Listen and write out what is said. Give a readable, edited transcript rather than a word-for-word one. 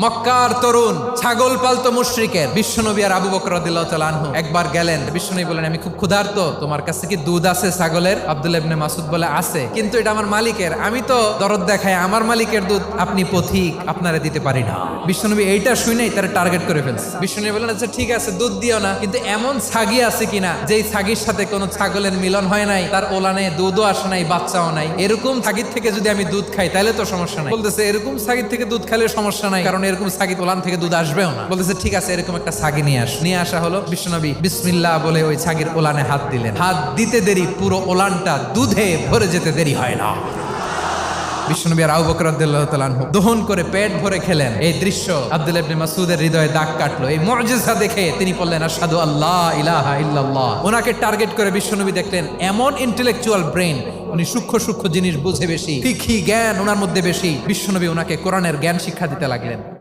মক্কার তরুণ ছাগল পালতো মুশরিকের বিশ্বনবী আর আবু বকর রাদিয়াল্লাহু তাআলা আনহু একবার গেলেন। বিশ্বনবী বলেন, আমি খুব ক্ষুধার্ত, তোমার কাছে কি দুধ আছে ছাগলের? আব্দুল্লাহ ইবনে মাসউদ বলে, আছে, কিন্তু এটা আমার মালিকের, আমি তো দরদ দেখাই আমার মালিকের দুধ আপনি পথিক, আপনারে দিতে পারি না। বিশ্বনবী এইটা শুনেই তারা টার্গেট করে ফেলছে। বিশ্বনবী বলেন, আচ্ছা ঠিক আছে, দুধ দিও না, কিন্তু এমন ছাগি আছে কিনা যেই ছাগির সাথে কোনো ছাগলের মিলন হয় নাই, তার ওলানে দুধও আসে নাই, বাচ্চাও নাই, এরকম ছাগির থেকে যদি আমি দুধ খাই তাহলে তো সমস্যা নাই। বলতেছে, এরকম ছাগির থেকে দুধ খাইলে সমস্যা নাই, কারণ এরকম ছাগি ওলান থেকে দুধ আসবেও না। বলতেছে, ঠিক আছে, এরকম একটা ছাগি নিয়ে আসা হলো। বিশ্বনবী বিসমিল্লাহ বলে ওই ছাগির ওলানে হাত দিলেন। হাত দিতে দেরি, পুরো ওলানটা দুধে ভরে যেতে দেরি হয় না। বিশ্বনবী আর আবু বকর রাদিয়াল্লাহু তাআলা আনহু দহন করে পেট ভরে খেলেন। এই দৃশ্য আব্দুল্লাহ ইবনে মাসউদের হৃদয়ে দাগ কাটলো। এই মুজিজা দেখে তিনি বললেন, আশহাদু আল্লা ইলাহা ইল্লাল্লাহ। ওনাকে টার্গেট করে বিশ্বনবী দেখলেন এমন ইন্টেলেকচুয়াল ব্রেন, উনি সূক্ষ্ম জিনিস বুঝে বেশি, ফিকহি জ্ঞান ওনার মধ্যে বেশি। বিশ্বনবী ওনাকে কোরআনের জ্ঞান শিক্ষা দিতে লাগলেন।